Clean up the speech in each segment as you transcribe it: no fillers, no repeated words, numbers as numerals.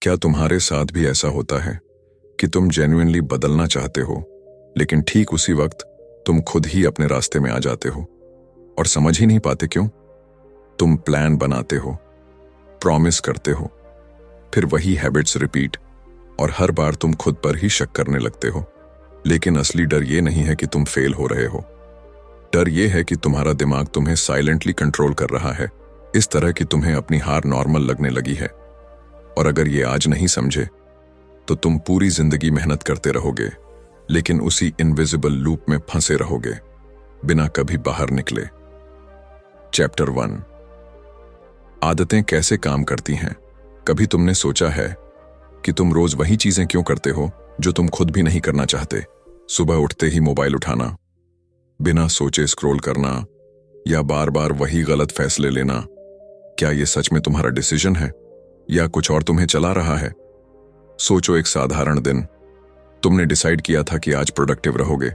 क्या तुम्हारे साथ भी ऐसा होता है कि तुम जेन्युइनली बदलना चाहते हो, लेकिन ठीक उसी वक्त तुम खुद ही अपने रास्ते में आ जाते हो और समझ ही नहीं पाते क्यों? तुम प्लान बनाते हो, प्रॉमिस करते हो, फिर वही हैबिट्स रिपीट और हर बार तुम खुद पर ही शक करने लगते हो। लेकिन असली डर ये नहीं है कि तुम फेल हो रहे हो। डर ये है कि तुम्हारा दिमाग तुम्हें साइलेंटली कंट्रोल कर रहा है, इस तरह कि तुम्हें अपनी हार नॉर्मल लगने लगी है। और अगर ये आज नहीं समझे तो तुम पूरी जिंदगी मेहनत करते रहोगे, लेकिन उसी इनविजिबल लूप में फंसे रहोगे बिना कभी बाहर निकले। चैप्टर 1, आदतें कैसे काम करती हैं। कभी तुमने सोचा है कि तुम रोज वही चीजें क्यों करते हो जो तुम खुद भी नहीं करना चाहते? सुबह उठते ही मोबाइल उठाना, बिना सोचे स्क्रॉल करना, या बार बार वही गलत फैसले लेना। क्या ये सच में तुम्हारा डिसीजन है या कुछ और तुम्हें चला रहा है? सोचो, एक साधारण दिन तुमने डिसाइड किया था कि आज प्रोडक्टिव रहोगे,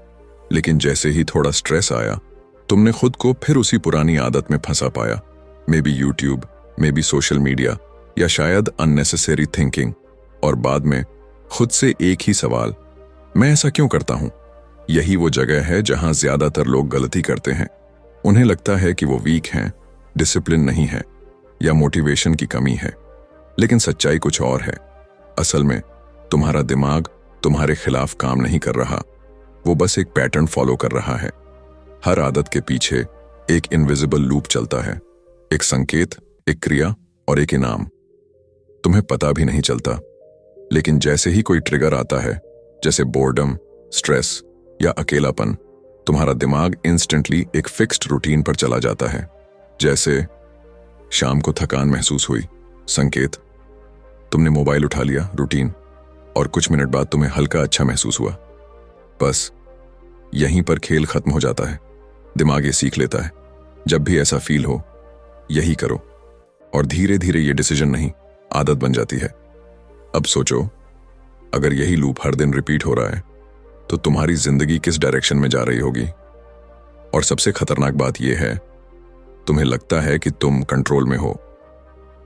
लेकिन जैसे ही थोड़ा स्ट्रेस आया तुमने खुद को फिर उसी पुरानी आदत में फंसा पाया। May be YouTube, may be social media, या शायद अननेसेसरी थिंकिंग। और बाद में खुद से एक ही सवाल, मैं ऐसा क्यों करता हूं? यही वो जगह है जहां ज्यादातर लोग गलती करते हैं। उन्हें लगता है कि वो वीक हैं, डिसिप्लिन नहीं है, या मोटिवेशन की कमी है। लेकिन सच्चाई कुछ और है। असल में तुम्हारा दिमाग तुम्हारे खिलाफ काम नहीं कर रहा, वो बस एक पैटर्न फॉलो कर रहा है। हर आदत के पीछे एक इनविजिबल लूप चलता है, एक संकेत, एक क्रिया और एक इनाम। तुम्हें पता भी नहीं चलता, लेकिन जैसे ही कोई ट्रिगर आता है, जैसे बोर्डम, स्ट्रेस या अकेलापन, तुम्हारा दिमाग इंस्टेंटली एक फिक्स्ड रूटीन पर चला जाता है। जैसे शाम को थकान महसूस हुई, संकेत, तुमने मोबाइल उठा लिया, रूटीन, और कुछ मिनट बाद तुम्हें हल्का अच्छा महसूस हुआ। बस यहीं पर खेल खत्म हो जाता है। दिमाग ये सीख लेता है, जब भी ऐसा फील हो यही करो, और धीरे धीरे ये डिसीजन नहीं, आदत बन जाती है। अब सोचो, अगर यही लूप हर दिन रिपीट हो रहा है तो तुम्हारी जिंदगी किस डायरेक्शन में जा रही होगी? और सबसे खतरनाक बात यह है, तुम्हें लगता है कि तुम कंट्रोल में हो,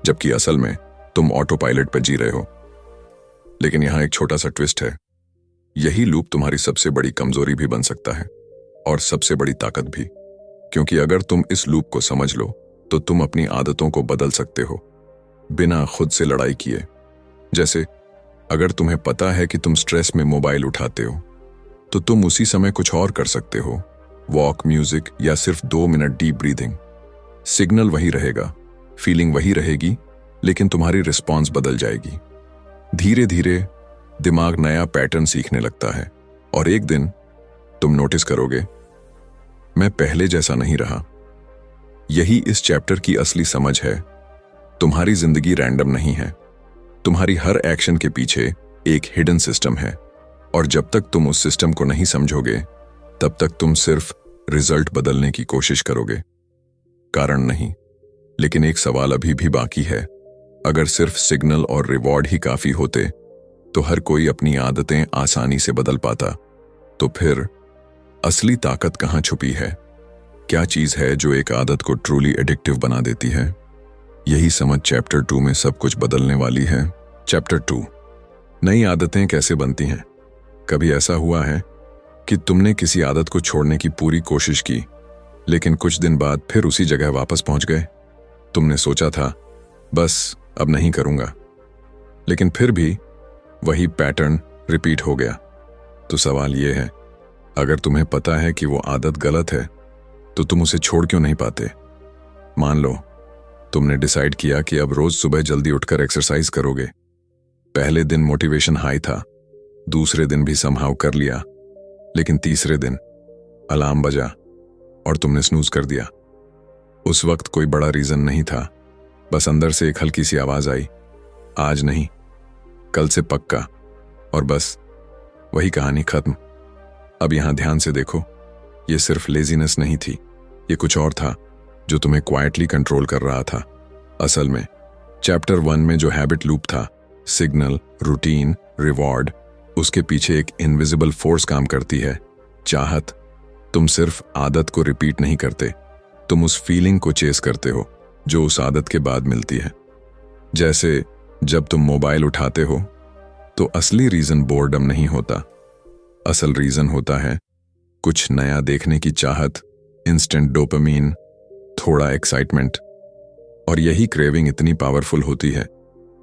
जबकि असल में तुम ऑटो पायलट पर जी रहे हो। लेकिन यहां एक छोटा सा ट्विस्ट है। यही लूप तुम्हारी सबसे बड़ी कमजोरी भी बन सकता है, और सबसे बड़ी ताकत भी। क्योंकि अगर तुम इस लूप को समझ लो तो तुम अपनी आदतों को बदल सकते हो बिना खुद से लड़ाई किए। जैसे अगर तुम्हें पता है कि तुम स्ट्रेस में मोबाइल उठाते हो, तो तुम उसी समय कुछ और कर सकते हो, वॉक, म्यूजिक, या सिर्फ 2 मिनट डीप ब्रीदिंग। सिग्नल वही रहेगा, फीलिंग वही रहेगी, लेकिन तुम्हारी रिस्पॉन्स बदल जाएगी। धीरे धीरे दिमाग नया पैटर्न सीखने लगता है, और एक दिन तुम नोटिस करोगे, मैं पहले जैसा नहीं रहा। यही इस चैप्टर की असली समझ है। तुम्हारी जिंदगी रैंडम नहीं है। तुम्हारी हर एक्शन के पीछे एक हिडन सिस्टम है, और जब तक तुम उस सिस्टम को नहीं समझोगे, तब तक तुम सिर्फ रिजल्ट बदलने की कोशिश करोगे, कारण नहीं। लेकिन एक सवाल अभी भी बाकी है। अगर सिर्फ सिग्नल और रिवॉर्ड ही काफी होते तो हर कोई अपनी आदतें आसानी से बदल पाता। तो फिर असली ताकत कहां छुपी है? क्या चीज है जो एक आदत को ट्रूली एडिक्टिव बना देती है? यही समझ चैप्टर 2 में सब कुछ बदलने वाली है। चैप्टर 2, नई आदतें कैसे बनती हैं। कभी ऐसा हुआ है कि तुमने किसी आदत को छोड़ने की पूरी कोशिश की, लेकिन कुछ दिन बाद फिर उसी जगह वापस पहुंच गए? तुमने सोचा था, बस अब नहीं करूंगा, लेकिन फिर भी वही पैटर्न रिपीट हो गया। तो सवाल यह है, अगर तुम्हें पता है कि वो आदत गलत है, तो तुम उसे छोड़ क्यों नहीं पाते? मान लो तुमने डिसाइड किया कि अब रोज सुबह जल्दी उठकर एक्सरसाइज करोगे। पहले दिन मोटिवेशन हाई था, दूसरे दिन भी समहाउ कर लिया, लेकिन तीसरे दिन अलार्म बजा और तुमने स्नूज कर दिया। उस वक्त कोई बड़ा रीजन नहीं था, बस अंदर से एक हल्की सी आवाज आई, आज नहीं, कल से पक्का। और बस वही कहानी खत्म। अब यहां ध्यान से देखो, ये सिर्फ लेजीनेस नहीं थी, ये कुछ और था जो तुम्हें क्वाइटली कंट्रोल कर रहा था। असल में चैप्टर 1 में जो हैबिट लूप था, सिग्नल, रूटीन, रिवॉर्ड, उसके पीछे एक इनविजिबल फोर्स काम करती है, चाहत। तुम सिर्फ आदत को रिपीट नहीं करते, तुम उस फीलिंग को चेस करते हो जो उस आदत के बाद मिलती है। जैसे जब तुम मोबाइल उठाते हो तो असली रीजन बोर्डम नहीं होता। असल रीजन होता है कुछ नया देखने की चाहत, इंस्टेंट डोपामीन, थोड़ा एक्साइटमेंट। और यही क्रेविंग इतनी पावरफुल होती है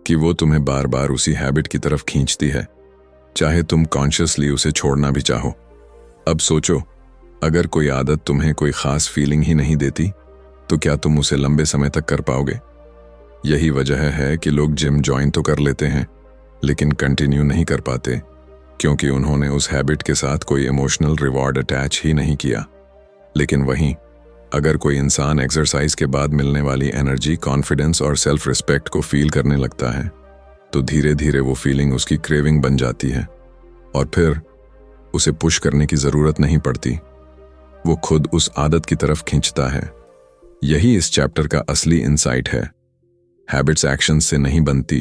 कि वो तुम्हें बार बार उसी हैबिट की तरफ खींचती है, चाहे तुम कॉन्शियसली उसे छोड़ना भी चाहो। अब सोचो, अगर कोई आदत तुम्हें कोई खास फीलिंग ही नहीं देती तो क्या तुम उसे लंबे समय तक कर पाओगे? यही वजह है कि लोग जिम ज्वाइन तो कर लेते हैं लेकिन कंटिन्यू नहीं कर पाते, क्योंकि उन्होंने उस हैबिट के साथ कोई इमोशनल रिवॉर्ड अटैच ही नहीं किया। लेकिन वहीं अगर कोई इंसान एक्सरसाइज के बाद मिलने वाली एनर्जी, कॉन्फिडेंस और सेल्फ रिस्पेक्ट को फील करने लगता है तो धीरे धीरे वो फीलिंग उसकी क्रेविंग बन जाती है और फिर उसे पुश करने की जरूरत नहीं पड़ती, वो खुद उस आदत की तरफ खींचता है। यही इस चैप्टर का असली इंसाइट है। हैबिट्स एक्शंस से नहीं बनती,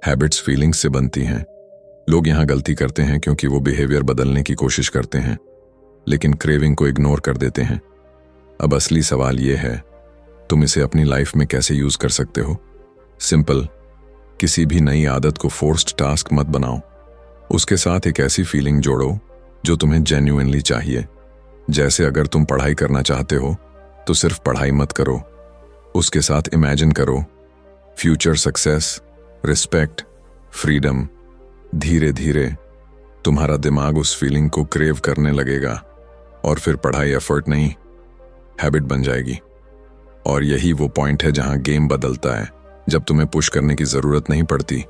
हैबिट्स फीलिंग्स से बनती हैं। लोग यहां गलती करते हैं क्योंकि वो बिहेवियर बदलने की कोशिश करते हैं लेकिन क्रेविंग को इग्नोर कर देते हैं। अब असली सवाल ये है, तुम इसे अपनी लाइफ में कैसे यूज कर सकते हो? सिंपल, किसी भी नई आदत को फोर्स्ड टास्क मत बनाओ। उसके साथ एक ऐसी फीलिंग जोड़ो जो तुम्हें जेन्युइनली चाहिए। जैसे अगर तुम पढ़ाई करना चाहते हो तो सिर्फ पढ़ाई मत करो, उसके साथ इमेजिन करो फ्यूचर सक्सेस, रिस्पेक्ट, फ्रीडम। धीरे धीरे तुम्हारा दिमाग उस फीलिंग को क्रेव करने लगेगा और फिर पढ़ाई एफर्ट नहीं, हैबिट बन जाएगी। और यही वो पॉइंट है जहां गेम बदलता है, जब तुम्हें पुश करने की जरूरत नहीं पड़ती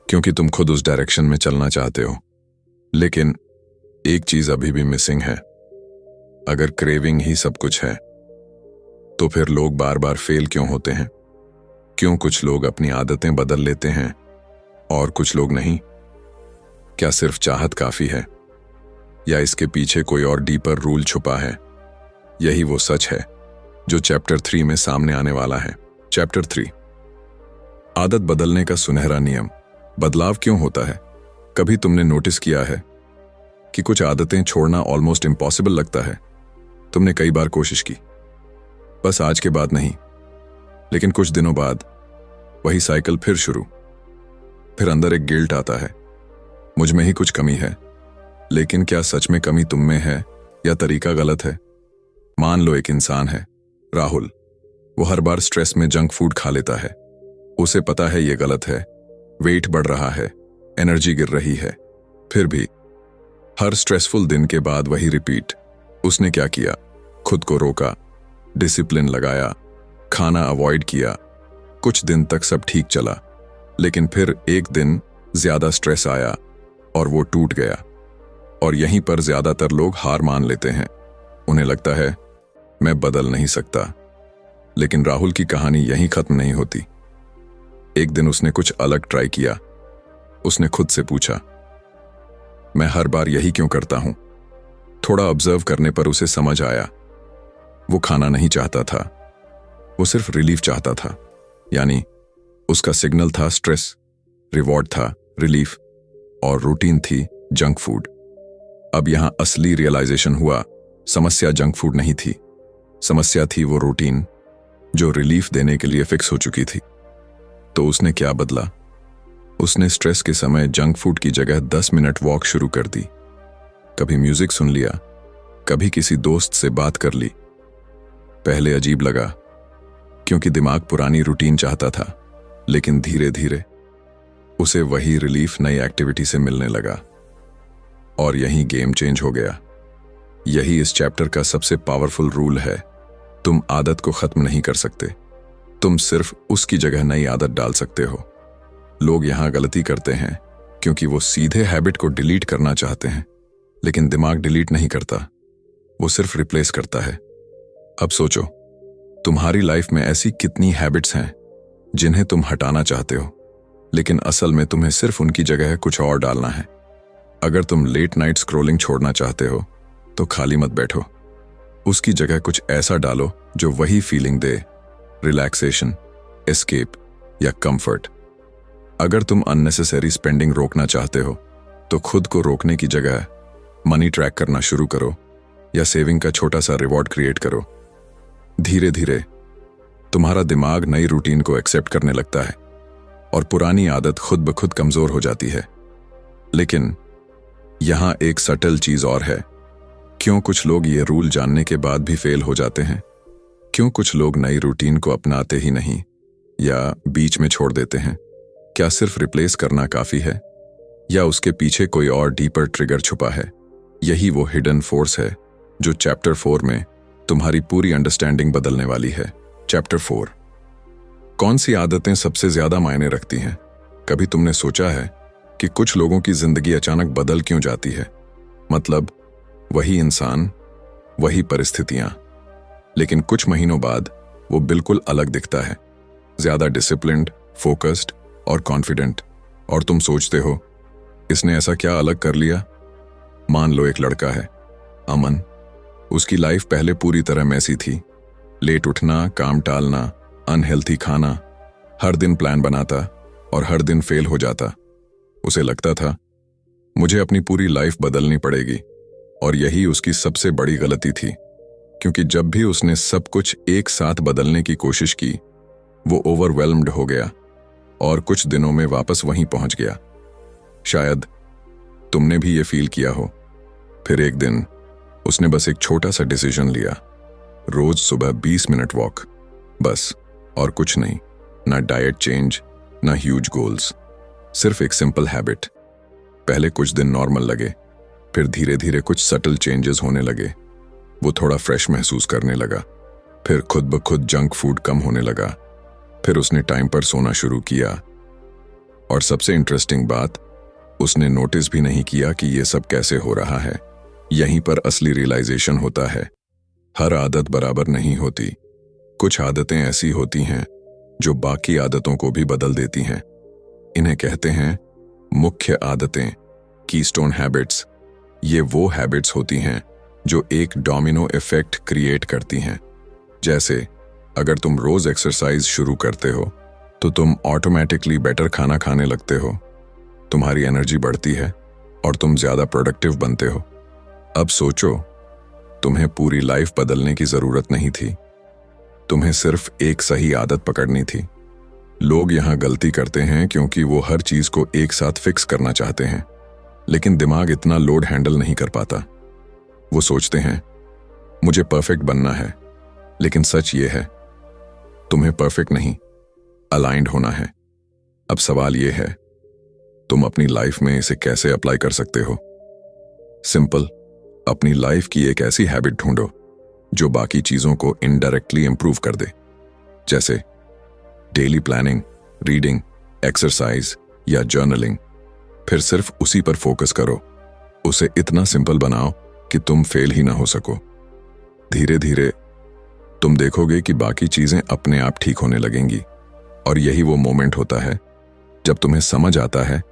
क्योंकि तुम खुद उस डायरेक्शन में चलना चाहते हो। लेकिन एक चीज अभी भी मिसिंग है। अगर क्रेविंग ही सब कुछ है तो फिर लोग बार बार फेल क्यों होते हैं? क्यों कुछ लोग अपनी आदतें बदल लेते हैं और कुछ लोग नहीं? क्या सिर्फ चाहत काफी है या इसके पीछे कोई और डीपर रूल छुपा है? यही वो सच है जो चैप्टर 3 में सामने आने वाला है। चैप्टर 3, आदत बदलने का सुनहरा नियम। बदलाव क्यों होता है? कभी तुमने नोटिस किया है कि कुछ आदतें छोड़ना ऑलमोस्ट इम्पॉसिबल लगता है? तुमने कई बार कोशिश की, बस आज के बाद नहीं, लेकिन कुछ दिनों बाद वही साइकिल फिर शुरू। फिर अंदर एक गिल्ट आता है, मुझ में ही कुछ कमी है। लेकिन क्या सच में कमी तुम में है या तरीका गलत है? मान लो एक इंसान है, राहुल। वो हर बार स्ट्रेस में जंक फूड खा लेता है। उसे पता है ये गलत है, वेट बढ़ रहा है, एनर्जी गिर रही है, फिर भी हर स्ट्रेसफुल दिन के बाद वही रिपीट। उसने क्या किया? खुद को रोका, डिसिप्लिन लगाया, खाना अवॉइड किया। कुछ दिन तक सब ठीक चला, लेकिन फिर एक दिन ज्यादा स्ट्रेस आया और वो टूट गया। और यहीं पर ज्यादातर लोग हार मान लेते हैं। उन्हें लगता है मैं बदल नहीं सकता। लेकिन राहुल की कहानी यहीं खत्म नहीं होती। एक दिन उसने कुछ अलग ट्राई किया। उसने खुद से पूछा, मैं हर बार यही क्यों करता हूं? थोड़ा ऑब्जर्व करने पर उसे समझ आया, वो खाना नहीं चाहता था, वो सिर्फ रिलीफ चाहता था। यानी उसका सिग्नल था स्ट्रेस, रिवॉर्ड था रिलीफ, और रूटीन थी जंक फूड। अब यहां असली रियलाइजेशन हुआ, समस्या जंक फूड नहीं थी, समस्या थी वो रूटीन जो रिलीफ देने के लिए फिक्स हो चुकी थी। तो उसने क्या बदला? उसने स्ट्रेस के समय जंक फूड की जगह 10 मिनट वॉक शुरू कर दी। कभी म्यूजिक सुन लिया, कभी किसी दोस्त से बात कर ली। पहले अजीब लगा क्योंकि दिमाग पुरानी रूटीन चाहता था, लेकिन धीरे धीरे उसे वही रिलीफ नई एक्टिविटी से मिलने लगा और यहीं गेम चेंज हो गया। यही इस चैप्टर का सबसे पावरफुल रूल है। तुम आदत को खत्म नहीं कर सकते, तुम सिर्फ उसकी जगह नई आदत डाल सकते हो। लोग यहां गलती करते हैं क्योंकि वो सीधे हैबिट को डिलीट करना चाहते हैं, लेकिन दिमाग डिलीट नहीं करता, वो सिर्फ रिप्लेस करता है। अब सोचो, तुम्हारी लाइफ में ऐसी कितनी हैबिट्स हैं जिन्हें तुम हटाना चाहते हो, लेकिन असल में तुम्हें सिर्फ उनकी जगह कुछ और डालना है। अगर तुम लेट नाइट स्क्रॉलिंग छोड़ना चाहते हो तो खाली मत बैठो, उसकी जगह कुछ ऐसा डालो जो वही फीलिंग दे, रिलैक्सेशन, एस्केप या कंफर्ट। अगर तुम अननेसेसरी स्पेंडिंग रोकना चाहते हो तो खुद को रोकने की जगह मनी ट्रैक करना शुरू करो या सेविंग का छोटा सा रिवॉर्ड क्रिएट करो। धीरे धीरे तुम्हारा दिमाग नई रूटीन को एक्सेप्ट करने लगता है और पुरानी आदत खुद ब खुद कमजोर हो जाती है। लेकिन यहां एक सटल चीज और है। क्यों कुछ लोग ये रूल जानने के बाद भी फेल हो जाते हैं? क्यों कुछ लोग नई रूटीन को अपनाते ही नहीं या बीच में छोड़ देते हैं? क्या सिर्फ रिप्लेस करना काफी है या उसके पीछे कोई और डीपर ट्रिगर छुपा है? यही वो हिडन फोर्स है जो चैप्टर 4 में तुम्हारी पूरी अंडरस्टैंडिंग बदलने वाली है। चैप्टर 4, कौन सी आदतें सबसे ज्यादा मायने रखती हैं? कभी तुमने सोचा है कि कुछ लोगों की जिंदगी अचानक बदल क्यों जाती है? मतलब वही इंसान, वही परिस्थितियां, लेकिन कुछ महीनों बाद वो बिल्कुल अलग दिखता है। ज्यादा डिसिप्लिन्ड, फोकस्ड और कॉन्फिडेंट। और तुम सोचते हो इसने ऐसा क्या अलग कर लिया? मान लो एक लड़का है, अमन। उसकी लाइफ पहले पूरी तरह मैसी थी। लेट उठना, काम टालना, अनहेल्थी खाना, हर दिन प्लान बनाता और हर दिन फेल हो जाता। उसे लगता था मुझे अपनी पूरी लाइफ बदलनी पड़ेगी, और यही उसकी सबसे बड़ी गलती थी, क्योंकि जब भी उसने सब कुछ एक साथ बदलने की कोशिश की वो ओवरवेल्म्ड हो गया और कुछ दिनों में वापस वहीं पहुंच गया। शायद तुमने भी ये फील किया हो। फिर एक दिन उसने बस एक छोटा सा डिसीजन लिया, रोज सुबह 20 मिनट वॉक, बस, और कुछ नहीं। ना डाइट चेंज, ना ह्यूज गोल्स, सिर्फ एक सिंपल हैबिट। पहले कुछ दिन नॉर्मल लगे, फिर धीरे धीरे कुछ सटल चेंजेस होने लगे। वो थोड़ा फ्रेश महसूस करने लगा, फिर खुद ब खुद जंक फूड कम होने लगा, फिर उसने टाइम पर सोना शुरू किया। और सबसे इंटरेस्टिंग बात, उसने नोटिस भी नहीं किया कि ये सब कैसे हो रहा है। यहीं पर असली रियलाइजेशन होता है। हर आदत बराबर नहीं होती। कुछ आदतें ऐसी होती हैं जो बाकी आदतों को भी बदल देती हैं। इन्हें कहते हैं मुख्य आदतें, कीस्टोन हैबिट्स। ये वो हैबिट्स होती हैं जो एक डोमिनो इफेक्ट क्रिएट करती हैं। जैसे अगर तुम रोज एक्सरसाइज शुरू करते हो तो तुम ऑटोमेटिकली बेटर खाना खाने लगते हो, तुम्हारी एनर्जी बढ़ती है और तुम ज्यादा प्रोडक्टिव बनते हो। अब सोचो, तुम्हें पूरी लाइफ बदलने की जरूरत नहीं थी, तुम्हें सिर्फ एक सही आदत पकड़नी थी। लोग यहां गलती करते हैं क्योंकि वो हर चीज को एक साथ फिक्स करना चाहते हैं, लेकिन दिमाग इतना लोड हैंडल नहीं कर पाता। वो सोचते हैं मुझे परफेक्ट बनना है, लेकिन सच ये है तुम्हें परफेक्ट नहीं, अलाइंड होना है। अब सवाल ये है, तुम अपनी लाइफ में इसे कैसे अप्लाई कर सकते हो? सिंपल, अपनी लाइफ की एक ऐसी हैबिट ढूंढो जो बाकी चीजों को इनडायरेक्टली इंप्रूव कर दे, जैसे डेली प्लानिंग, रीडिंग, एक्सरसाइज या जर्नलिंग। फिर सिर्फ उसी पर फोकस करो। उसे इतना सिंपल बनाओ कि तुम फेल ही ना हो सको। धीरे धीरे तुम देखोगे कि बाकी चीजें अपने आप ठीक होने लगेंगी। और यही वो मोमेंट होता है जब तुम्हें समझ आता है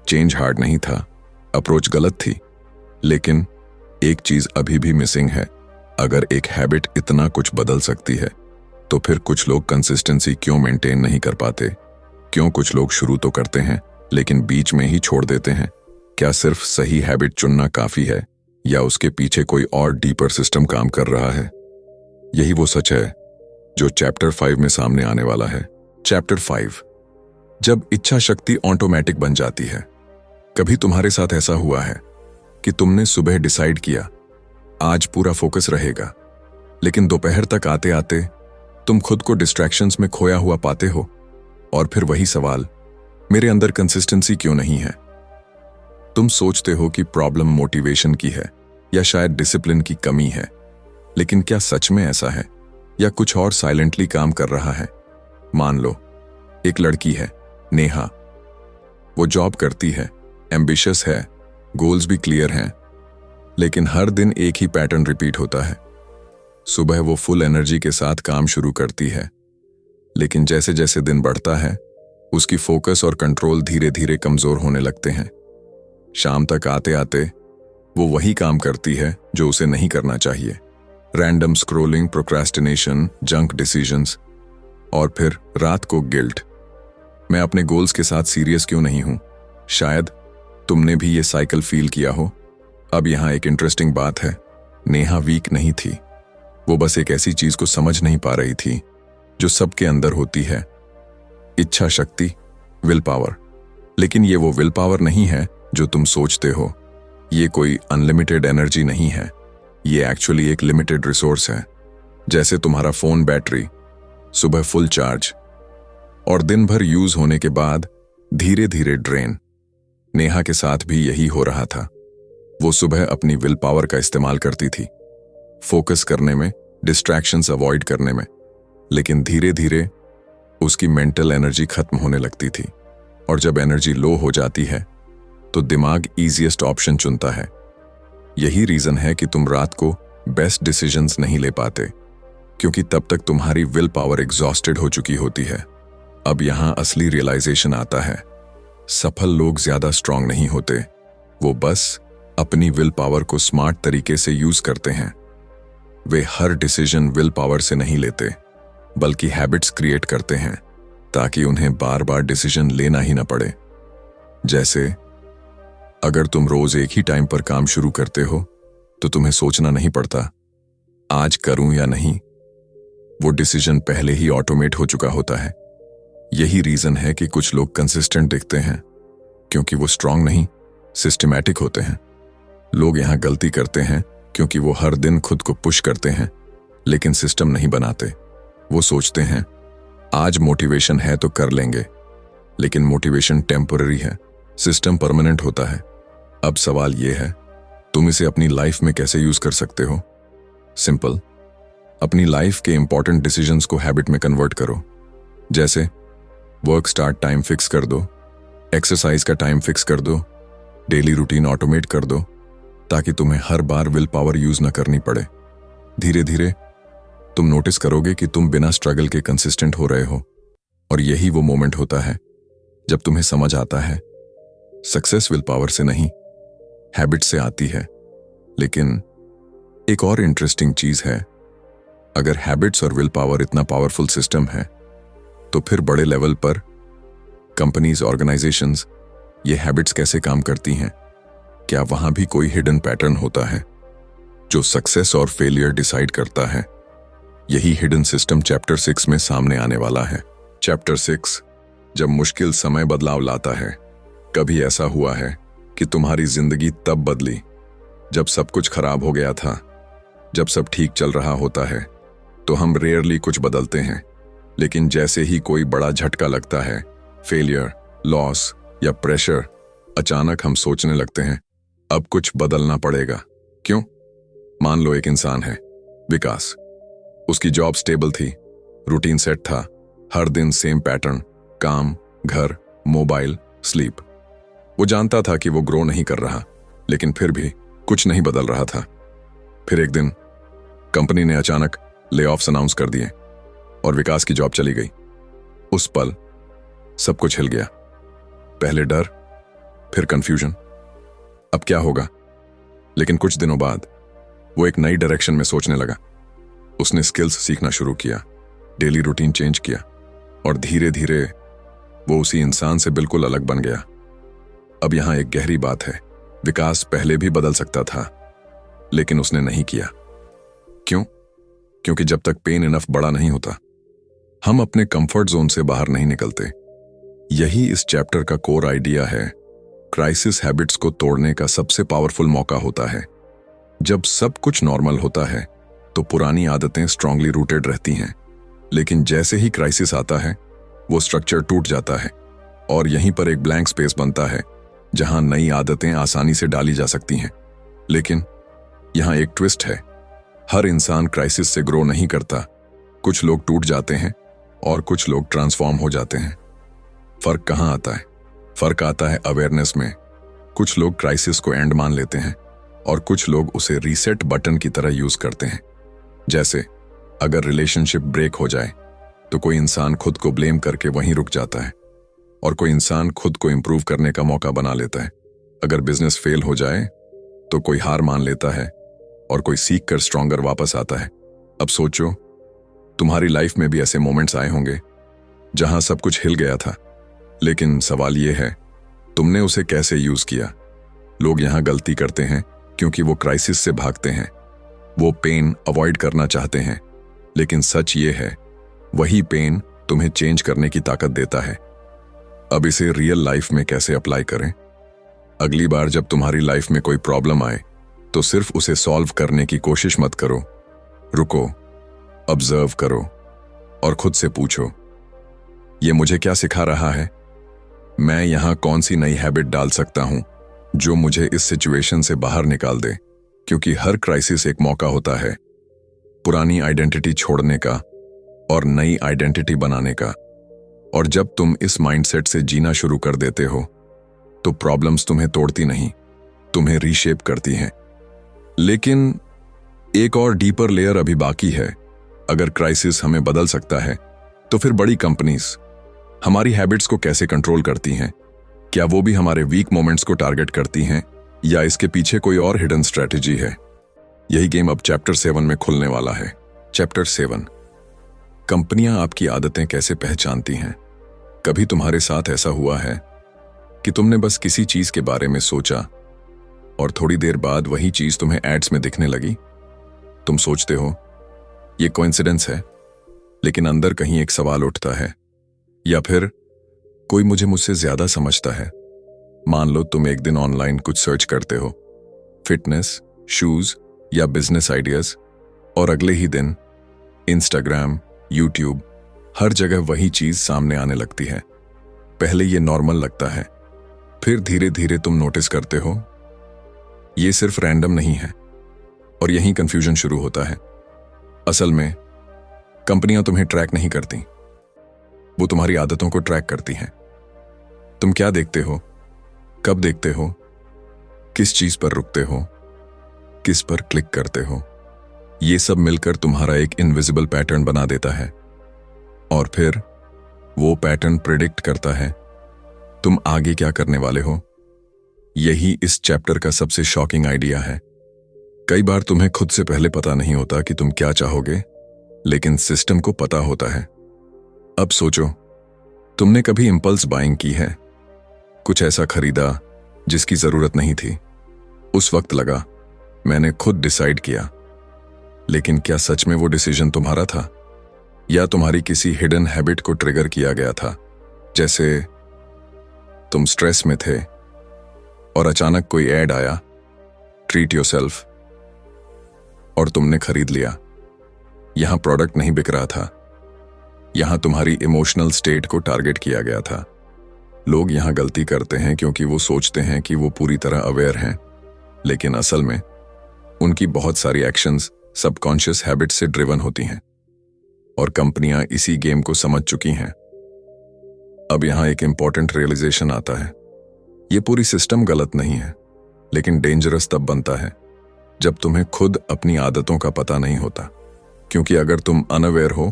चेंज हार्ड नहीं था, अप्रोच गलत थी, लेकिन एक चीज अभी भी मिसिंग है। अगर एक हैबिट इतना कुछ बदल सकती है तो फिर कुछ लोग कंसिस्टेंसी क्यों मेंटेन नहीं कर पाते? क्यों कुछ लोग शुरू तो करते हैं लेकिन बीच में ही छोड़ देते हैं? क्या सिर्फ सही हैबिट चुनना काफी है या उसके पीछे कोई और डीपर सिस्टम काम कर रहा है? यही वो सच है जो चैप्टर 5 में सामने आने वाला है। चैप्टर 5, जब इच्छा शक्ति ऑटोमेटिक बन जाती है। कभी तुम्हारे साथ ऐसा हुआ है कि तुमने सुबह डिसाइड किया आज पूरा फोकस रहेगा, लेकिन दोपहर तक आते आते तुम खुद को डिस्ट्रैक्शंस में खोया हुआ पाते हो? और फिर वही सवाल, मेरे अंदर कंसिस्टेंसी क्यों नहीं है? तुम सोचते हो कि प्रॉब्लम मोटिवेशन की है या शायद डिसिप्लिन की कमी है, लेकिन क्या सच में ऐसा है या कुछ और साइलेंटली काम कर रहा है? मान लो एक लड़की है, नेहा। वो जॉब करती है, एम्बिशियस है, गोल्स भी क्लियर हैं, लेकिन हर दिन एक ही पैटर्न रिपीट होता है। सुबह वो फुल एनर्जी के साथ काम शुरू करती है, लेकिन जैसे जैसे दिन बढ़ता है उसकी फोकस और कंट्रोल धीरे धीरे कमजोर होने लगते हैं। शाम तक आते आते वो वही काम करती है जो उसे नहीं करना चाहिए। Random scrolling, procrastination, junk decisions, और फिर रात को गिल्ट, मैं अपने गोल्स के साथ सीरियस क्यों नहीं हूं? शायद तुमने भी ये साइकिल फील किया हो। अब यहां एक इंटरेस्टिंग बात है, नेहा वीक नहीं थी, वो बस एक ऐसी चीज को समझ नहीं पा रही थी जो सबके अंदर होती है, इच्छा शक्ति। Will power. लेकिन ये वो विल पावर नहीं है जो तुम सोचते हो। ये कोई अनलिमिटेड एनर्जी नहीं है, ये एक्चुअली एक लिमिटेड रिसोर्स है। जैसे तुम्हारा फोन बैटरी सुबह फुल चार्ज और दिन भर यूज होने के बाद धीरे धीरे ड्रेन। नेहा के साथ भी यही हो रहा था। वो सुबह अपनी विल पावर का इस्तेमाल करती थी, फोकस करने में, डिस्ट्रैक्शंस अवॉइड करने में, लेकिन धीरे धीरे उसकी मेंटल एनर्जी खत्म होने लगती थी। और जब एनर्जी लो हो जाती है तो दिमाग इजीएस्ट ऑप्शन चुनता है। यही रीजन है कि तुम रात को बेस्ट डिसीजंस नहीं ले पाते, क्योंकि तब तक तुम्हारी विल पावर एग्जॉस्टेड हो चुकी होती है। अब यहां असली रियलाइजेशन आता है, सफल लोग ज्यादा स्ट्रांग नहीं होते, वो बस अपनी विल पावर को स्मार्ट तरीके से यूज करते हैं। वे हर डिसीजन विल पावर से नहीं लेते, बल्कि हैबिट्स क्रिएट करते हैं ताकि उन्हें बार बार डिसीजन लेना ही ना पड़े। जैसे अगर तुम रोज एक ही टाइम पर काम शुरू करते हो तो तुम्हें सोचना नहीं पड़ता आज करूं या नहीं, वो डिसीजन पहले ही ऑटोमेट हो चुका होता है। यही रीजन है कि कुछ लोग कंसिस्टेंट दिखते हैं, क्योंकि वो स्ट्रांग नहीं, सिस्टमैटिक होते हैं। लोग यहां गलती करते हैं क्योंकि वो हर दिन खुद को पुश करते हैं, लेकिन सिस्टम नहीं बनाते। वो सोचते हैं आज मोटिवेशन है तो कर लेंगे, लेकिन मोटिवेशन टेम्पररी है, सिस्टम परमानेंट होता है। अब सवाल यह है, तुम इसे अपनी लाइफ में कैसे यूज कर सकते हो? सिंपल, अपनी लाइफ के इंपॉर्टेंट डिसीजंस को हैबिट में कन्वर्ट करो। जैसे वर्क स्टार्ट टाइम फिक्स कर दो, एक्सरसाइज का टाइम फिक्स कर दो, डेली रूटीन ऑटोमेट कर दो, ताकि तुम्हें हर बार विल पावर यूज ना करनी पड़े। धीरे धीरे तुम नोटिस करोगे कि तुम बिना स्ट्रगल के कंसिस्टेंट हो रहे हो, और यही वो मोमेंट होता है जब तुम्हें समझ आता है सक्सेस विल पावर से नहीं, हैबिट से आती है। लेकिन एक और इंटरेस्टिंग चीज है, अगर हैबिट्स और विल पावर इतना पावरफुल सिस्टम है, तो फिर बड़े लेवल पर कंपनीज, ऑर्गेनाइजेशंस ये हैबिट्स कैसे काम करती हैं? क्या वहां भी कोई हिडन पैटर्न होता है जो सक्सेस और फेलियर डिसाइड करता है? यही हिडन सिस्टम चैप्टर 6 में सामने आने वाला है। चैप्टर 6, जब मुश्किल समय बदलाव लाता है। कभी ऐसा हुआ है कि तुम्हारी जिंदगी तब बदली जब सब कुछ खराब हो गया था? जब सब ठीक चल रहा होता है तो हम रेयरली कुछ बदलते हैं, लेकिन जैसे ही कोई बड़ा झटका लगता है, फेलियर, लॉस या प्रेशर, अचानक हम सोचने लगते हैं अब कुछ बदलना पड़ेगा। क्यों? मान लो एक इंसान है, विकास। उसकी जॉब स्टेबल थी, रूटीन सेट था, हर दिन सेम पैटर्न, काम, घर, मोबाइल, स्लीप। वो जानता था कि वो ग्रो नहीं कर रहा, लेकिन फिर भी कुछ नहीं बदल रहा था। फिर एक दिन कंपनी ने अचानक ले ऑफ्स अनाउंस कर दिए और विकास की जॉब चली गई। उस पल सब कुछ हिल गया। पहले डर, फिर कंफ्यूजन, अब क्या होगा? लेकिन कुछ दिनों बाद वो एक नई डायरेक्शन में सोचने लगा। उसने स्किल्स सीखना शुरू किया, डेली रूटीन चेंज किया, और धीरे धीरे वो उसी इंसान से बिल्कुल अलग बन गया। अब यहां एक गहरी बात है, विकास पहले भी बदल सकता था, लेकिन उसने नहीं किया। क्यों? क्योंकि जब तक पेन इनफ बड़ा नहीं होता, हम अपने कंफर्ट जोन से बाहर नहीं निकलते। यही इस चैप्टर का कोर आइडिया है। क्राइसिस हैबिट्स को तोड़ने का सबसे पावरफुल मौका होता है। जब सब कुछ नॉर्मल होता है तो पुरानी आदतें स्ट्रांगली रूटेड रहती हैं, लेकिन जैसे ही क्राइसिस आता है वो स्ट्रक्चर टूट जाता है और यहीं पर एक ब्लैंक स्पेस बनता है जहां नई आदतें आसानी से डाली जा सकती हैं। लेकिन यहां एक ट्विस्ट है, हर इंसान क्राइसिस से ग्रो नहीं करता। कुछ लोग टूट जाते हैं और कुछ लोग ट्रांसफॉर्म हो जाते हैं। फर्क कहां आता है? फर्क आता है अवेयरनेस में। कुछ लोग क्राइसिस को एंड मान लेते हैं और कुछ लोग उसे रीसेट बटन की तरह यूज करते हैं। जैसे अगर रिलेशनशिप ब्रेक हो जाए तो कोई इंसान खुद को ब्लेम करके वहीं रुक जाता है और कोई इंसान खुद को इंप्रूव करने का मौका बना लेता है। अगर बिजनेस फेल हो जाए तो कोई हार मान लेता है और कोई सीख कर स्ट्रॉन्गर वापस आता है। अब सोचो, तुम्हारी लाइफ में भी ऐसे मोमेंट्स आए होंगे जहां सब कुछ हिल गया था, लेकिन सवाल यह है तुमने उसे कैसे यूज किया? लोग यहां गलती करते हैं क्योंकि वो क्राइसिस से भागते हैं, वो पेन अवॉइड करना चाहते हैं, लेकिन सच ये है वही पेन तुम्हें चेंज करने की ताकत देता है। अब इसे रियल लाइफ में कैसे अप्लाई करें? अगली बार जब तुम्हारी लाइफ में कोई प्रॉब्लम आए तो सिर्फ उसे सॉल्व करने की कोशिश मत करो। रुको, ऑब्जर्व करो और खुद से पूछो, ये मुझे क्या सिखा रहा है? मैं यहां कौन सी नई हैबिट डाल सकता हूं जो मुझे इस सिचुएशन से बाहर निकाल दे? क्योंकि हर क्राइसिस एक मौका होता है पुरानी आइडेंटिटी छोड़ने का और नई आइडेंटिटी बनाने का। और जब तुम इस माइंडसेट से जीना शुरू कर देते हो तो प्रॉब्लम्स तुम्हें तोड़ती नहीं, तुम्हें रीशेप करती हैं। लेकिन एक और डीपर लेयर अभी बाकी है। अगर क्राइसिस हमें बदल सकता है तो फिर बड़ी कंपनीज हमारी हैबिट्स को कैसे कंट्रोल करती हैं? क्या वो भी हमारे वीक मोमेंट्स को टारगेट करती हैं या इसके पीछे कोई और हिडन स्ट्रेटेजी है? यही गेम अब चैप्टर 7 में खुलने वाला है। चैप्टर 7, कंपनियां आपकी आदतें कैसे पहचानती हैं? कभी तुम्हारे साथ ऐसा हुआ है कि तुमने बस किसी चीज के बारे में सोचा और थोड़ी देर बाद वही चीज तुम्हें एड्स में दिखने लगी? तुम सोचते हो ये कोइंसिडेंस है, लेकिन अंदर कहीं एक सवाल उठता है, या फिर कोई मुझसे ज्यादा समझता है। मान लो तुम एक दिन ऑनलाइन कुछ सर्च करते हो, फिटनेस, शूज या बिजनेस आइडियाज, और अगले ही दिन इंस्टाग्राम, यूट्यूब, हर जगह वही चीज सामने आने लगती है। पहले ये नॉर्मल लगता है, फिर धीरे धीरे तुम नोटिस करते हो ये सिर्फ रैंडम नहीं है, और यहीं कंफ्यूजन शुरू होता है। असल में कंपनियां तुम्हें ट्रैक नहीं करती, वो तुम्हारी आदतों को ट्रैक करती हैं। तुम क्या देखते हो, कब देखते हो, किस चीज पर रुकते हो, किस पर क्लिक करते हो, ये सब मिलकर तुम्हारा एक इनविजिबल पैटर्न बना देता है। और फिर वो पैटर्न प्रिडिक्ट करता है तुम आगे क्या करने वाले हो। यही इस चैप्टर का सबसे शॉकिंग आइडिया है। कई बार तुम्हें खुद से पहले पता नहीं होता कि तुम क्या चाहोगे, लेकिन सिस्टम को पता होता है। अब सोचो, तुमने कभी इंपल्स बाइंग की है? कुछ ऐसा खरीदा जिसकी जरूरत नहीं थी। उस वक्त लगा मैंने खुद डिसाइड किया, लेकिन क्या सच में वो डिसीजन तुम्हारा था, या तुम्हारी किसी हिडन हैबिट को ट्रिगर किया गया था? जैसे तुम स्ट्रेस में थे और अचानक कोई ऐड आया, ट्रीट योरसेल्फ, और तुमने खरीद लिया। यहां प्रोडक्ट नहीं बिक रहा था, यहां तुम्हारी इमोशनल स्टेट को टारगेट किया गया था। लोग यहां गलती करते हैं क्योंकि वो सोचते हैं कि वो पूरी तरह अवेयर हैं, लेकिन असल में उनकी बहुत सारी एक्शंस सबकॉन्शियस हैबिट से ड्रिवन होती हैं, और कंपनियां इसी गेम को समझ चुकी हैं। अब यहां एक इंपॉर्टेंट रियलाइजेशन आता है, ये पूरी सिस्टम गलत नहीं है, लेकिन डेंजरस तब बनता है जब तुम्हें खुद अपनी आदतों का पता नहीं होता। क्योंकि अगर तुम अनअवेयर हो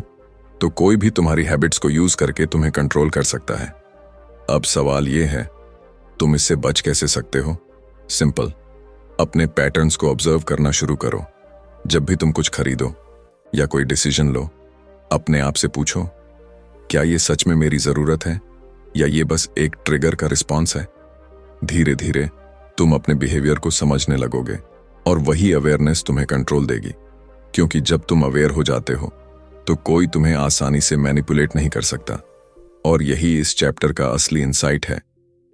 तो कोई भी तुम्हारी हैबिट्स को यूज करके तुम्हें कंट्रोल कर सकता है। अब सवाल ये है, तुम इससे बच कैसे सकते हो? सिंपल, अपने पैटर्न्स को ऑब्जर्व करना शुरू करो। जब भी तुम कुछ खरीदो या कोई डिसीजन लो, अपने आप से पूछो, क्या ये सच में मेरी जरूरत है या ये बस एक ट्रिगर का रिस्पॉन्स है? धीरे धीरे तुम अपने बिहेवियर को समझने लगोगे और वही अवेयरनेस तुम्हें कंट्रोल देगी। क्योंकि जब तुम अवेयर हो जाते हो तो कोई तुम्हें आसानी से मैनिपुलेट नहीं कर सकता। और यही इस चैप्टर का असली इंसाइट है।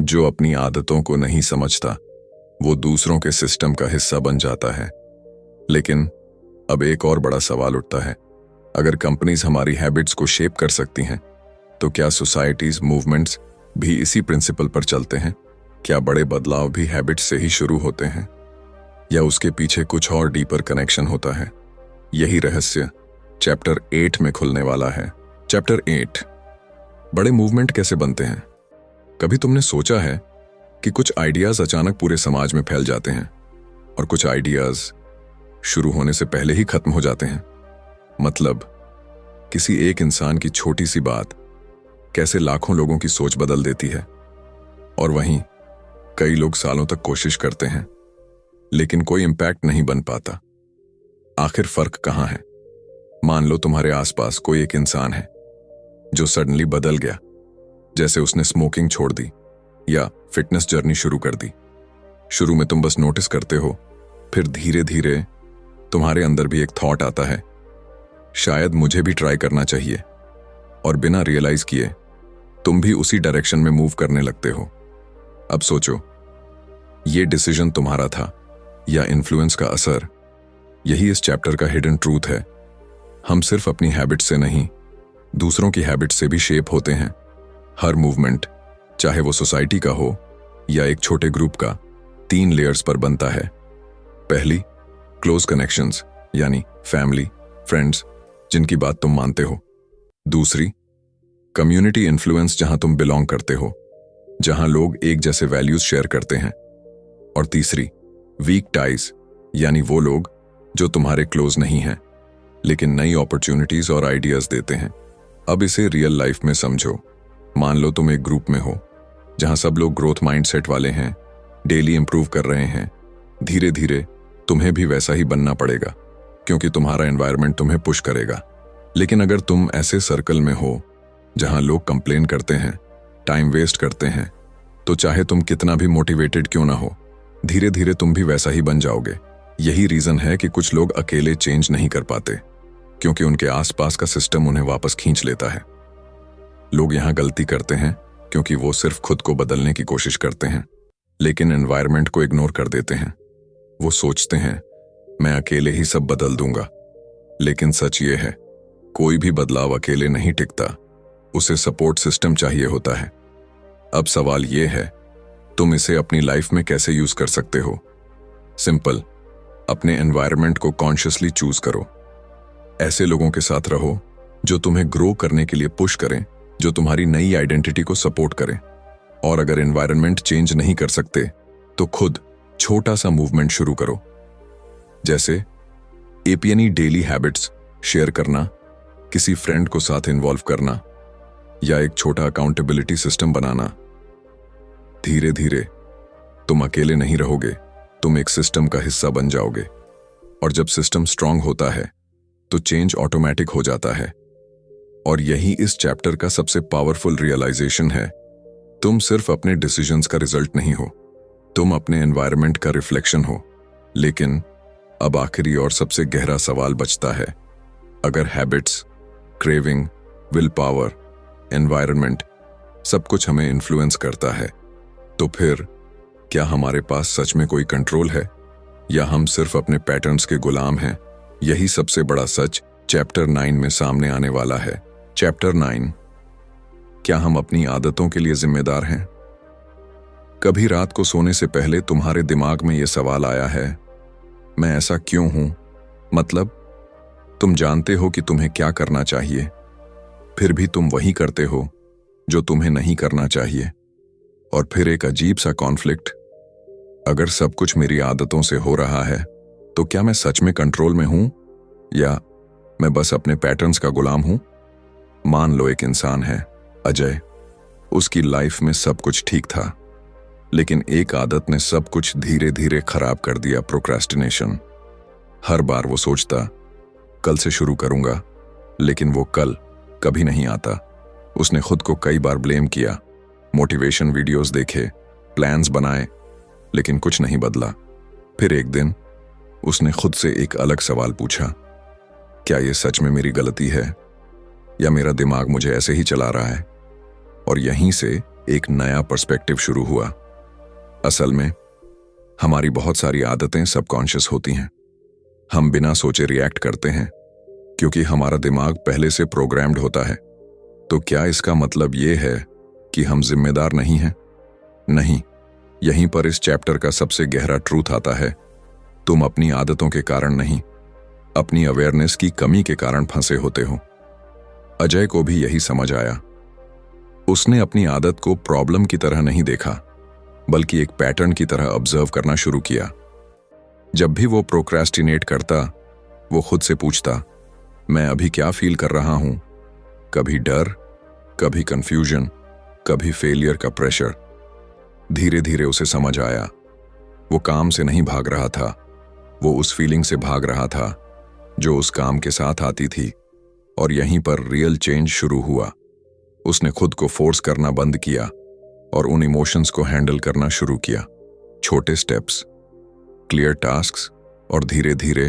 जो अपनी आदतों को नहीं समझता वो दूसरों के सिस्टम का हिस्सा बन जाता है। लेकिन अब एक और बड़ा सवाल उठता है, अगर कंपनीज हमारी हैबिट्स को शेप कर सकती हैं तो क्या सोसाइटीज, मूवमेंट्स भी इसी प्रिंसिपल पर चलते हैं? क्या बड़े बदलाव भी हैबिट्स से ही शुरू होते हैं, या उसके पीछे कुछ और डीपर कनेक्शन होता है? यही रहस्य चैप्टर 8 में खुलने वाला है। चैप्टर 8, बड़े मूवमेंट कैसे बनते हैं? कभी तुमने सोचा है कि कुछ आइडियाज अचानक पूरे समाज में फैल जाते हैं और कुछ आइडियाज शुरू होने से पहले ही खत्म हो जाते हैं? मतलब किसी एक इंसान की छोटी सी बात कैसे लाखों लोगों की सोच बदल देती है। और वहीं कई लोग सालों तक कोशिश करते हैं लेकिन कोई इंपैक्ट नहीं बन पाता। आखिर फर्क कहां है? मान लो तुम्हारे आसपास कोई एक इंसान है जो सडनली बदल गया, जैसे उसने स्मोकिंग छोड़ दी या फिटनेस जर्नी शुरू कर दी। शुरू में तुम बस नोटिस करते हो, फिर धीरे धीरे तुम्हारे अंदर भी एक थॉट आता है, शायद मुझे भी ट्राई करना चाहिए। और बिना रियलाइज किए तुम भी उसी डायरेक्शन में मूव करने लगते हो। अब सोचो, ये डिसीजन तुम्हारा था या इन्फ्लुएंस का असर? यही इस चैप्टर का हिडन ट्रूथ है। हम सिर्फ अपनी हैबिट से नहीं, दूसरों की हैबिट से भी शेप होते हैं। हर मूवमेंट, चाहे वो सोसाइटी का हो या एक छोटे ग्रुप का, 3 लेयर्स पर बनता है। पहली, क्लोज कनेक्शंस, यानी फैमिली, फ्रेंड्स, जिनकी बात तुम मानते हो। दूसरी, कम्युनिटी इन्फ्लुएंस, जहां तुम बिलोंग करते हो, जहां लोग एक जैसे वैल्यूज शेयर करते हैं। और तीसरी, वीक टाइज, यानी वो लोग जो तुम्हारे क्लोज नहीं हैं लेकिन नई अपॉर्चुनिटीज और आइडियाज देते हैं। अब इसे रियल लाइफ में समझो। मान लो तुम एक ग्रुप में हो जहां सब लोग ग्रोथ माइंडसेट वाले हैं, डेली इंप्रूव कर रहे हैं। धीरे धीरे तुम्हें भी वैसा ही बनना पड़ेगा क्योंकि तुम्हारा एनवायरनमेंट तुम्हें पुश करेगा। लेकिन अगर तुम ऐसे सर्कल में हो जहां लोग कंप्लेन करते हैं, टाइम वेस्ट करते हैं, तो चाहे तुम कितना भी मोटिवेटेड क्यों ना हो, धीरे धीरे तुम भी वैसा ही बन जाओगे। यही रीजन है कि कुछ लोग अकेले चेंज नहीं कर पाते, क्योंकि उनके आसपास का सिस्टम उन्हें वापस खींच लेता है। लोग यहां गलती करते हैं क्योंकि वो सिर्फ खुद को बदलने की कोशिश करते हैं लेकिन एनवायरनमेंट को इग्नोर कर देते हैं। वो सोचते हैं मैं अकेले ही सब बदल दूंगा, लेकिन सच ये है, कोई भी बदलाव अकेले नहीं टिकता, उसे सपोर्ट सिस्टम चाहिए होता है। अब सवाल ये है, तुम इसे अपनी लाइफ में कैसे यूज कर सकते हो? सिंपल, अपने एनवायरनमेंट को कॉन्शियसली चूज करो। ऐसे लोगों के साथ रहो जो तुम्हें ग्रो करने के लिए पुश करें, जो तुम्हारी नई आइडेंटिटी को सपोर्ट करें। और अगर एनवायरनमेंट चेंज नहीं कर सकते तो खुद छोटा सा मूवमेंट शुरू करो, जैसे एपीएनई डेली हैबिट्स शेयर करना, किसी फ्रेंड को साथ इन्वॉल्व करना या एक छोटा अकाउंटेबिलिटी सिस्टम बनाना। धीरे धीरे तुम अकेले नहीं रहोगे, तुम एक सिस्टम का हिस्सा बन जाओगे। और जब सिस्टम स्ट्रांग होता है तो चेंज ऑटोमेटिक हो जाता है। और यही इस चैप्टर का सबसे पावरफुल रियलाइजेशन है। तुम सिर्फ अपने डिसीजंस का रिजल्ट नहीं हो, तुम अपने एनवायरनमेंट का रिफ्लेक्शन हो। लेकिन अब आखिरी और सबसे गहरा सवाल बचता है, अगर habits, craving, will power, environment सब कुछ हमें इन्फ्लुएंस करता है, तो फिर क्या हमारे पास सच में कोई कंट्रोल है या हम सिर्फ अपने पैटर्न्स के गुलाम हैं? यही सबसे बड़ा सच चैप्टर 9 में सामने आने वाला है। चैप्टर 9, क्या हम अपनी आदतों के लिए जिम्मेदार हैं? कभी रात को सोने से पहले तुम्हारे दिमाग में यह सवाल आया है, मैं ऐसा क्यों हूं? मतलब तुम जानते हो कि तुम्हें क्या करना चाहिए, फिर भी तुम वही करते हो जो तुम्हें नहीं करना चाहिए। और फिर एक अजीब सा कॉन्फ्लिक्ट, अगर सब कुछ मेरी आदतों से हो रहा है तो क्या मैं सच में कंट्रोल में हूं या मैं बस अपने पैटर्न्स का गुलाम हूं? मान लो एक इंसान है, अजय। उसकी लाइफ में सब कुछ ठीक था, लेकिन एक आदत ने सब कुछ धीरे धीरे खराब कर दिया, प्रोक्रेस्टिनेशन। हर बार वो सोचता कल से शुरू करूंगा, लेकिन वो कल कभी नहीं आता। उसने खुद को कई बार ब्लेम किया, मोटिवेशन वीडियोस देखे, प्लान्स बनाए, लेकिन कुछ नहीं बदला। फिर एक दिन उसने खुद से एक अलग सवाल पूछा, क्या ये सच में मेरी गलती है या मेरा दिमाग मुझे ऐसे ही चला रहा है? और यहीं से एक नया पर्सपेक्टिव शुरू हुआ। असल में हमारी बहुत सारी आदतें सबकॉन्शियस होती हैं। हम बिना सोचे रिएक्ट करते हैं क्योंकि हमारा दिमाग पहले से प्रोग्राम्ड होता है। तो क्या इसका मतलब ये है कि हम जिम्मेदार नहीं हैं? नहीं। यहीं पर इस चैप्टर का सबसे गहरा ट्रूथ आता है। तुम अपनी आदतों के कारण नहीं, अपनी अवेयरनेस की कमी के कारण फंसे होते हो। अजय को भी यही समझ आया। उसने अपनी आदत को प्रॉब्लम की तरह नहीं देखा, बल्कि एक पैटर्न की तरह ऑब्जर्व करना शुरू किया। जब भी वो प्रोक्रेस्टिनेट करता, वो खुद से पूछता, मैं अभी क्या फील कर रहा हूं? कभी डर, कभी कंफ्यूजन, कभी फेलियर का प्रेशर। धीरे धीरे उसे समझ आया, वो काम से नहीं भाग रहा था, वो उस फीलिंग से भाग रहा था जो उस काम के साथ आती थी। और यहीं पर रियल चेंज शुरू हुआ। उसने खुद को फोर्स करना बंद किया और उन इमोशंस को हैंडल करना शुरू किया। छोटे स्टेप्स, क्लियर टास्क्स, और धीरे धीरे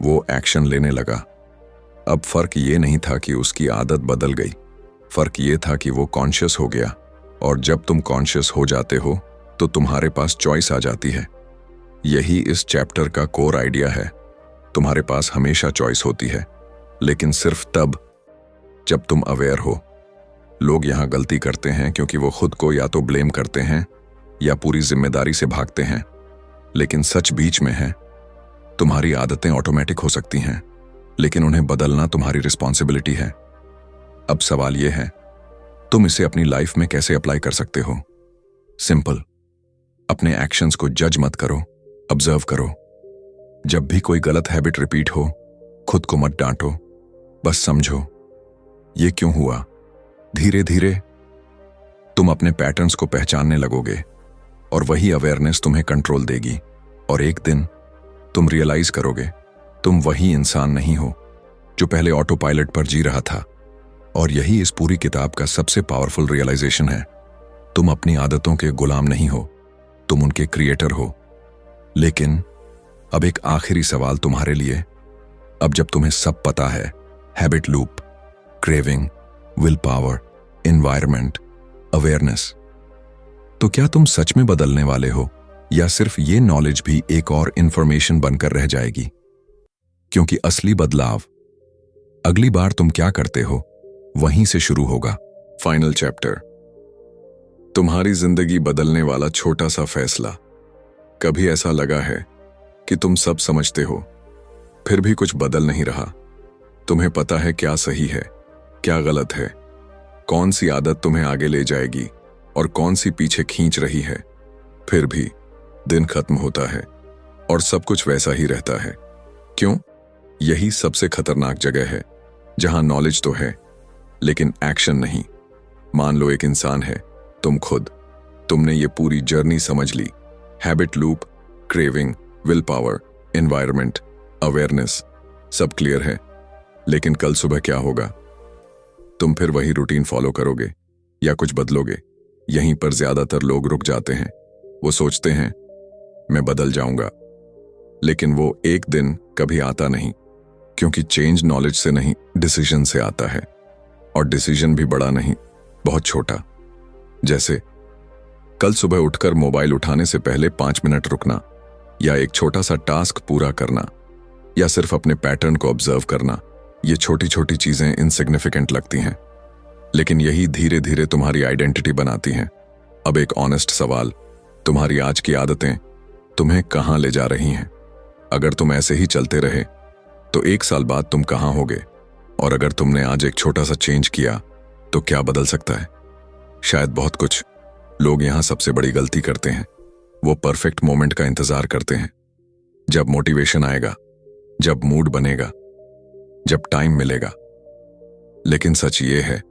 वो एक्शन लेने लगा। अब फर्क ये नहीं था कि उसकी आदत बदल गई, फर्क ये था कि वो कॉन्शियस हो गया, और जब तुम कॉन्शियस हो जाते हो तो तुम्हारे पास चॉइस आ जाती है। यही इस चैप्टर का कोर आइडिया है। तुम्हारे पास हमेशा चॉइस होती है, लेकिन सिर्फ तब जब तुम अवेयर हो। लोग यहां गलती करते हैं क्योंकि वो खुद को या तो ब्लेम करते हैं या पूरी जिम्मेदारी से भागते हैं, लेकिन सच बीच में है। तुम्हारी आदतें ऑटोमेटिक हो सकती हैं, लेकिन उन्हें बदलना तुम्हारी रिस्पॉन्सिबिलिटी है। अब सवाल यह है, तुम इसे अपनी लाइफ में कैसे अप्लाई कर सकते हो? सिंपल, अपने एक्शंस को जज मत करो, ऑब्जर्व करो। जब भी कोई गलत हैबिट रिपीट हो, खुद को मत डांटो, बस समझो ये क्यों हुआ। धीरे धीरे तुम अपने पैटर्न्स को पहचानने लगोगे, और वही अवेयरनेस तुम्हें कंट्रोल देगी। और एक दिन तुम रियलाइज करोगे तुम वही इंसान नहीं हो जो पहले ऑटो पायलट पर जी रहा था। और यही इस पूरी किताब का सबसे पावरफुल रियलाइजेशन है। तुम अपनी आदतों के गुलाम नहीं हो, तुम उनके क्रिएटर हो। लेकिन अब एक आखिरी सवाल तुम्हारे लिए। अब जब तुम्हें सब पता है, habit loop, craving, will power, environment, awareness, तो क्या तुम सच में बदलने वाले हो, या सिर्फ ये नॉलेज भी एक और इंफॉर्मेशन बनकर रह जाएगी? क्योंकि असली बदलाव अगली बार तुम क्या करते हो वहीं से शुरू होगा। फाइनल चैप्टर, तुम्हारी जिंदगी बदलने वाला छोटा सा फैसला। कभी ऐसा लगा है कि तुम सब समझते हो, फिर भी कुछ बदल नहीं रहा? तुम्हें पता है क्या सही है, क्या गलत है, कौन सी आदत तुम्हें आगे ले जाएगी और कौन सी पीछे खींच रही है। फिर भी दिन खत्म होता है और सब कुछ वैसा ही रहता है। क्यों? यही सबसे खतरनाक जगह है, जहां नॉलेज तो है लेकिन एक्शन नहीं। मान लो एक इंसान है, तुम खुद। तुमने ये पूरी जर्नी समझ ली, habit loop, craving, will power, environment, awareness, सब क्लियर है। लेकिन कल सुबह क्या होगा? तुम फिर वही रूटीन फॉलो करोगे या कुछ बदलोगे? यहीं पर ज्यादातर लोग रुक जाते हैं। वो सोचते हैं मैं बदल जाऊंगा, लेकिन वो एक दिन कभी आता नहीं, क्योंकि चेंज नॉलेज से नहीं, डिसीजन से आता है। और डिसीजन भी बड़ा नहीं, बहुत छोटा। जैसे कल सुबह उठकर मोबाइल उठाने से पहले 5 मिनट रुकना, या एक छोटा सा टास्क पूरा करना, या सिर्फ अपने पैटर्न को ऑब्जर्व करना। ये छोटी छोटी चीजें इनसिग्निफिकेंट लगती हैं, लेकिन यही धीरे धीरे तुम्हारी आइडेंटिटी बनाती हैं। अब एक ऑनेस्ट सवाल, तुम्हारी आज की आदतें तुम्हें कहां ले जा रही हैं? अगर तुम ऐसे ही चलते रहे तो 1 साल बाद तुम कहां होगे? और अगर तुमने आज एक छोटा सा चेंज किया तो क्या बदल सकता है? शायद बहुत कुछ। लोग यहां सबसे बड़ी गलती करते हैं, वो परफेक्ट मोमेंट का इंतजार करते हैं, जब मोटिवेशन आएगा, जब मूड बनेगा, जब टाइम मिलेगा। लेकिन सच ये है,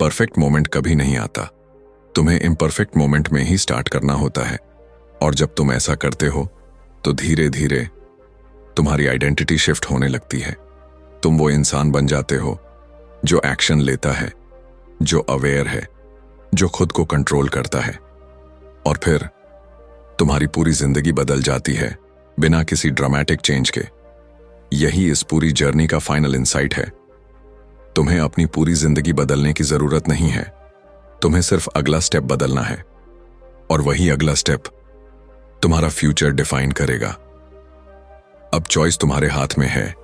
परफेक्ट मोमेंट कभी नहीं आता। तुम्हें इम्परफेक्ट मोमेंट में ही स्टार्ट करना होता है। और जब तुम ऐसा करते हो तो धीरे धीरे तुम्हारी आइडेंटिटी शिफ्ट होने लगती है। तुम वो इंसान बन जाते हो जो एक्शन लेता है, जो अवेयर है, जो खुद को कंट्रोल करता है। और फिर तुम्हारी पूरी जिंदगी बदल जाती है बिना किसी ड्रामेटिक चेंज के। यही इस पूरी जर्नी का फाइनल इंसाइट है। तुम्हें अपनी पूरी जिंदगी बदलने की जरूरत नहीं है, तुम्हें सिर्फ अगला स्टेप बदलना है, और वही अगला स्टेप तुम्हारा फ्यूचर डिफाइन करेगा। अब चॉइस तुम्हारे हाथ में है।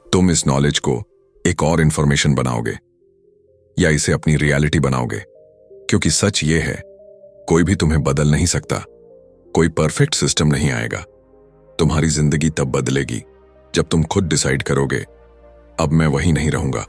तुम इस नॉलेज को एक और इंफॉर्मेशन बनाओगे या इसे अपनी रियलिटी बनाओगे। क्योंकि सच ये है, कोई भी तुम्हें बदल नहीं सकता, कोई परफेक्ट सिस्टम नहीं आएगा। तुम्हारी जिंदगी तब बदलेगी जब तुम खुद डिसाइड करोगे, अब मैं वही नहीं रहूंगा।